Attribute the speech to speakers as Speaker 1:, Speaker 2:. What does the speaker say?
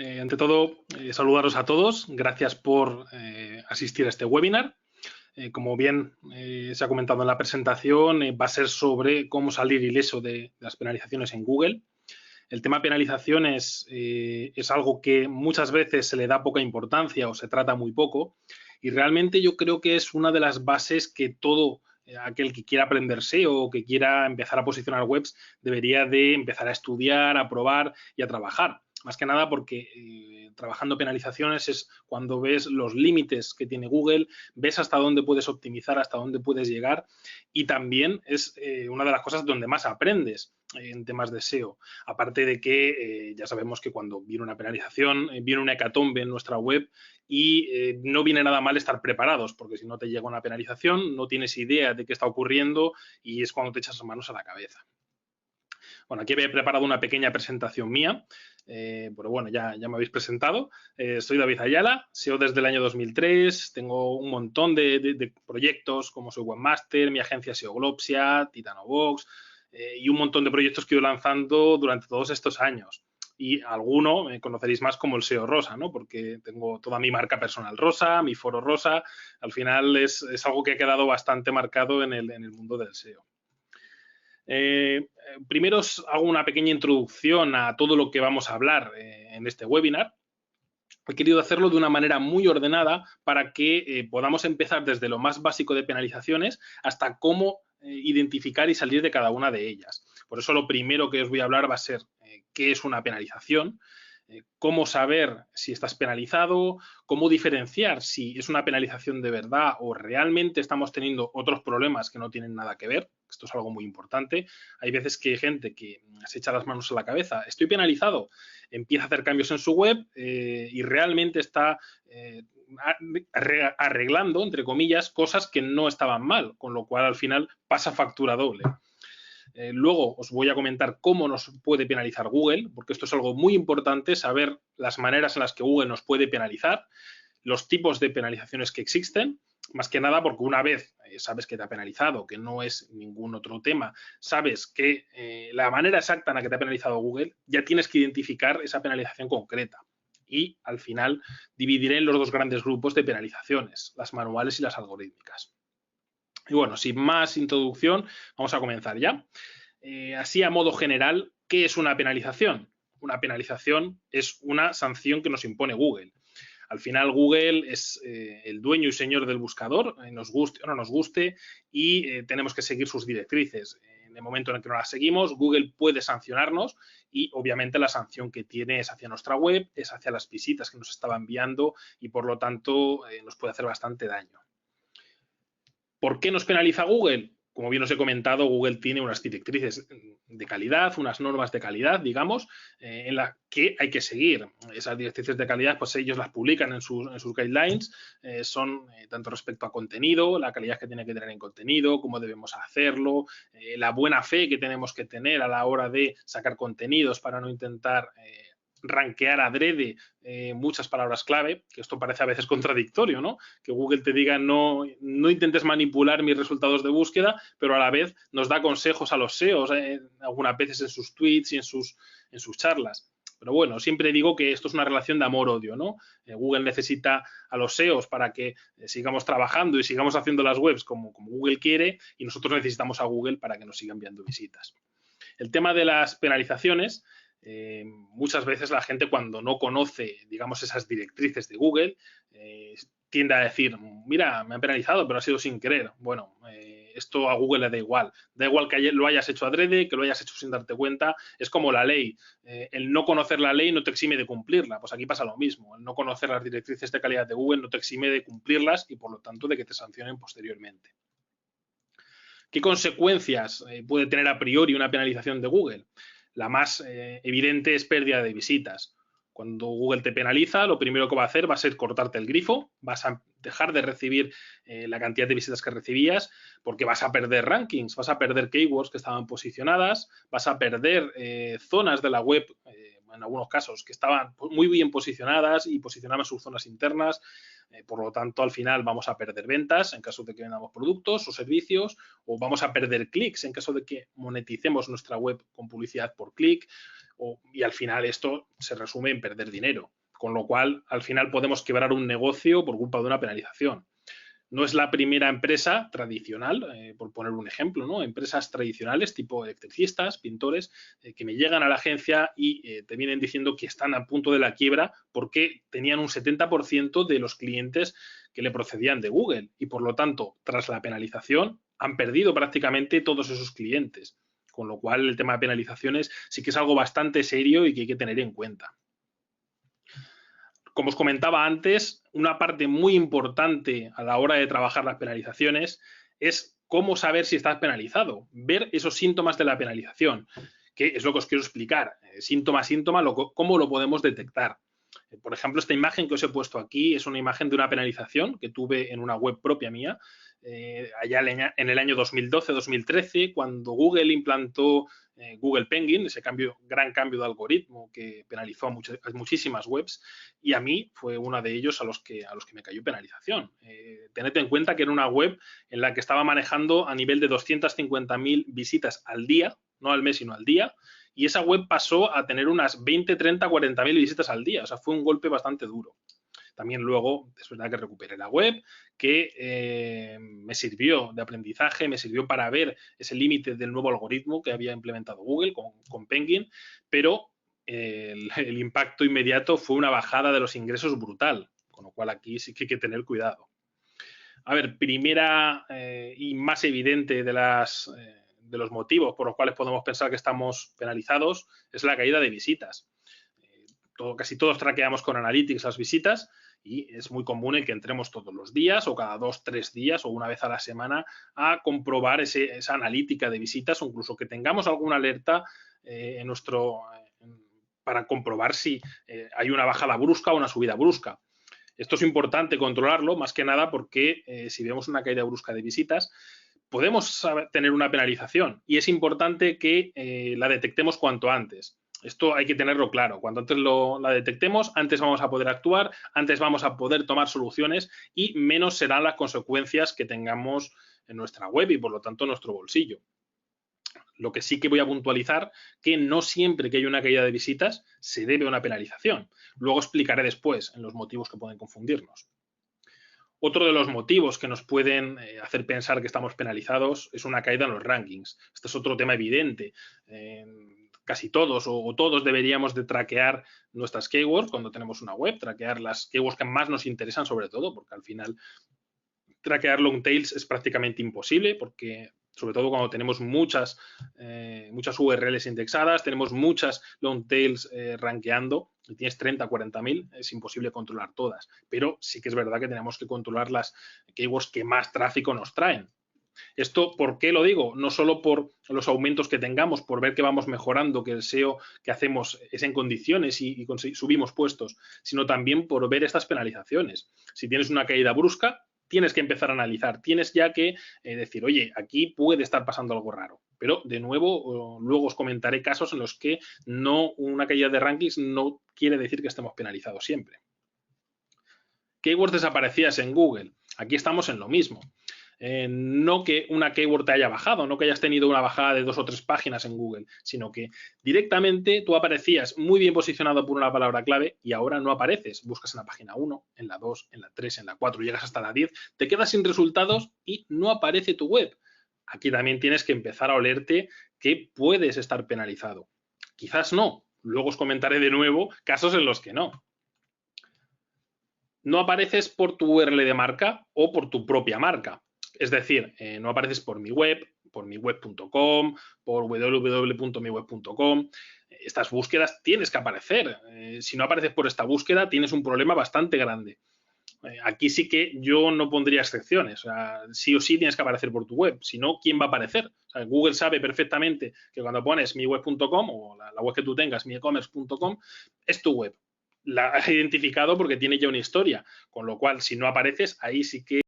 Speaker 1: Ante todo, saludaros a todos. Gracias por asistir a este webinar. Como bien se ha comentado en la presentación, va a ser sobre cómo salir ileso de las penalizaciones en Google. El tema penalización es algo que muchas veces se le da poca importancia o se trata muy poco, y realmente yo creo que es una de las bases que todo aquel que quiera aprender SEO o que quiera empezar a posicionar webs debería de empezar a estudiar, a probar y a trabajar. Más que nada porque trabajando penalizaciones es cuando ves los límites que tiene Google, ves hasta dónde puedes optimizar, hasta dónde puedes llegar, y también es una de las cosas donde más aprendes en temas de SEO. Aparte de que ya sabemos que cuando viene una penalización, viene una hecatombe en nuestra web y no viene nada mal estar preparados, porque si no te llega una penalización, no tienes idea de qué está ocurriendo y es cuando te echas las manos a la cabeza. Bueno, aquí había preparado una pequeña presentación mía, pero bueno, ya me habéis presentado. Soy David Ayala, SEO desde el año 2003, tengo un montón de proyectos como soy Webmaster, mi agencia SEO Glopsia, Titanobox y un montón de proyectos que he ido lanzando durante todos estos años. Y alguno me conoceréis más como el SEO Rosa, ¿no? Porque tengo toda mi marca personal rosa, mi foro rosa. Al final es algo que ha quedado bastante marcado en el mundo del SEO. Primero os hago una pequeña introducción a todo lo que vamos a hablar en este webinar. He querido hacerlo de una manera muy ordenada para que podamos empezar desde lo más básico de penalizaciones hasta cómo identificar y salir de cada una de ellas. Por eso lo primero que os voy a hablar va a ser qué es una penalización, cómo saber si estás penalizado, cómo diferenciar si es una penalización de verdad o realmente estamos teniendo otros problemas que no tienen nada que ver. Esto es algo muy importante. Hay veces que hay gente que se echa las manos a la cabeza, estoy penalizado, empieza a hacer cambios en su web y realmente está arreglando, entre comillas, cosas que no estaban mal, con lo cual al final pasa factura doble. Luego os voy a comentar cómo nos puede penalizar Google, porque esto es algo muy importante, saber las maneras en las que Google nos puede penalizar, los tipos de penalizaciones que existen, más que nada porque una vez sabes que te ha penalizado, que no es ningún otro tema, sabes que la manera exacta en la que te ha penalizado Google, ya tienes que identificar esa penalización concreta. Y al final dividiré en los dos grandes grupos de penalizaciones, las manuales y las algorítmicas. Y bueno, sin más introducción, vamos a comenzar ya. Así a modo general, ¿qué es una penalización? Una penalización es una sanción que nos impone Google. Al final Google es el dueño y señor del buscador, nos guste o no nos guste, y tenemos que seguir sus directrices. En el momento en el que no las seguimos, Google puede sancionarnos y obviamente la sanción que tiene es hacia nuestra web, es hacia las visitas que nos estaba enviando y por lo tanto nos puede hacer bastante daño. ¿Por qué nos penaliza Google? Como bien os he comentado, Google tiene unas directrices de calidad, unas normas de calidad, digamos, en las que hay que seguir. Esas directrices de calidad, pues ellos las publican en sus guidelines, son tanto respecto a contenido, la calidad que tiene que tener en contenido, cómo debemos hacerlo, la buena fe que tenemos que tener a la hora de sacar contenidos para no intentar rankear adrede muchas palabras clave, que esto parece a veces contradictorio, ¿no? Que Google te diga no intentes manipular mis resultados de búsqueda, pero a la vez nos da consejos a los SEOs algunas veces en sus tweets y en sus charlas. Pero bueno, siempre digo que esto es una relación de amor-odio, ¿no? Google necesita a los SEOs para que sigamos trabajando y sigamos haciendo las webs como Google quiere y nosotros necesitamos a Google para que nos siga enviando visitas. El tema de las penalizaciones, muchas veces la gente cuando no conoce, digamos, esas directrices de Google, tiende a decir, mira, me han penalizado, pero ha sido sin querer. Bueno, esto a Google le da igual que lo hayas hecho adrede, que lo hayas hecho sin darte cuenta, es como la ley. El no conocer la ley no te exime de cumplirla, pues aquí pasa lo mismo. El no conocer las directrices de calidad de Google no te exime de cumplirlas y por lo tanto de que te sancionen posteriormente. ¿Qué consecuencias puede tener a priori una penalización de Google? La más evidente es pérdida de visitas. Cuando Google te penaliza, lo primero que va a hacer va a ser cortarte el grifo, vas a dejar de recibir la cantidad de visitas que recibías porque vas a perder rankings, vas a perder keywords que estaban posicionadas, vas a perder zonas de la web, en algunos casos, que estaban muy bien posicionadas y posicionaban sus zonas internas. Por lo tanto, al final vamos a perder ventas en caso de que vendamos productos o servicios, o vamos a perder clics en caso de que moneticemos nuestra web con publicidad por clic, y al final esto se resume en perder dinero. Con lo cual, al final podemos quebrar un negocio por culpa de una penalización. No es la primera empresa tradicional, por poner un ejemplo, ¿no? Empresas tradicionales tipo electricistas, pintores, que me llegan a la agencia y te vienen diciendo que están a punto de la quiebra porque tenían un 70% de los clientes que le procedían de Google y, por lo tanto, tras la penalización, han perdido prácticamente todos esos clientes. Con lo cual, el tema de penalizaciones sí que es algo bastante serio y que hay que tener en cuenta. Como os comentaba antes, una parte muy importante a la hora de trabajar las penalizaciones es cómo saber si estás penalizado, ver esos síntomas de la penalización, que es lo que os quiero explicar, síntoma a síntoma, cómo lo podemos detectar. Por ejemplo, esta imagen que os he puesto aquí es una imagen de una penalización que tuve en una web propia mía, allá en el año 2012-2013, cuando Google implantó Google Penguin, ese gran cambio de algoritmo que penalizó a muchísimas webs, y a mí fue uno de ellos a los que me cayó penalización. Tened en cuenta que era una web en la que estaba manejando a nivel de 250.000 visitas al día, no al mes, sino al día, y esa web pasó a tener unas 20, 30, 40.000 visitas al día. O sea, fue un golpe bastante duro. También luego, es verdad que recuperé la web, que me sirvió de aprendizaje, me sirvió para ver ese límite del nuevo algoritmo que había implementado Google con Penguin, pero el impacto inmediato fue una bajada de los ingresos brutal, con lo cual aquí sí que hay que tener cuidado. A ver, primera y más evidente de los motivos por los cuales podemos pensar que estamos penalizados es la caída de visitas. Casi todos traqueamos con Analytics las visitas y es muy común el que entremos todos los días o cada 2, 3 días o una vez a la semana a comprobar esa analítica de visitas o incluso que tengamos alguna alerta para comprobar si hay una bajada brusca o una subida brusca. Esto es importante controlarlo, más que nada porque si vemos una caída brusca de visitas, podemos tener una penalización y es importante que la detectemos cuanto antes. Esto hay que tenerlo claro. Cuanto antes la detectemos, antes vamos a poder actuar, antes vamos a poder tomar soluciones y menos serán las consecuencias que tengamos en nuestra web y, por lo tanto, en nuestro bolsillo. Lo que sí que voy a puntualizar que no siempre que hay una caída de visitas se debe a una penalización. Luego explicaré después en los motivos que pueden confundirnos. Otro de los motivos que nos pueden hacer pensar que estamos penalizados es una caída en los rankings. Este es otro tema evidente. Casi todos o todos deberíamos de traquear nuestras keywords cuando tenemos una web, traquear las keywords que más nos interesan sobre todo, porque al final traquear long tails es prácticamente imposible porque sobre todo cuando tenemos muchas URLs indexadas, tenemos muchas long tails rankeando y tienes 30, 40.000, es imposible controlar todas. Pero sí que es verdad que tenemos que controlar las keywords que más tráfico nos traen. Esto, ¿por qué lo digo? No solo por los aumentos que tengamos, por ver que vamos mejorando, que el SEO que hacemos es en condiciones y subimos puestos, sino también por ver estas penalizaciones. Si tienes una caída brusca, tienes que empezar a analizar, tienes ya que decir, oye, aquí puede estar pasando algo raro. Pero, de nuevo, luego os comentaré casos en los que una caída de rankings no quiere decir que estemos penalizados siempre. Keywords desaparecidas en Google. Aquí estamos en lo mismo. No que una keyword te haya bajado, no que hayas tenido una bajada de 2 o 3 páginas en Google, sino que directamente tú aparecías muy bien posicionado por una palabra clave y ahora no apareces. Buscas en la página 1, en la 2, en la 3, en la 4, llegas hasta la 10, te quedas sin resultados y no aparece tu web. Aquí también tienes que empezar a olerte que puedes estar penalizado. Quizás no. Luego os comentaré de nuevo casos en los que no. No apareces por tu URL de marca o por tu propia marca. Es decir, no apareces por mi web, por miweb.com, por www.miweb.com. Estas búsquedas tienes que aparecer. Si no apareces por esta búsqueda, tienes un problema bastante grande. Aquí sí que yo no pondría excepciones. O sea, sí o sí tienes que aparecer por tu web. Si no, ¿quién va a aparecer? O sea, Google sabe perfectamente que cuando pones miweb.com o la web que tú tengas, miecommerce.com, es tu web. La has identificado porque tiene ya una historia. Con lo cual, si no apareces, ahí sí que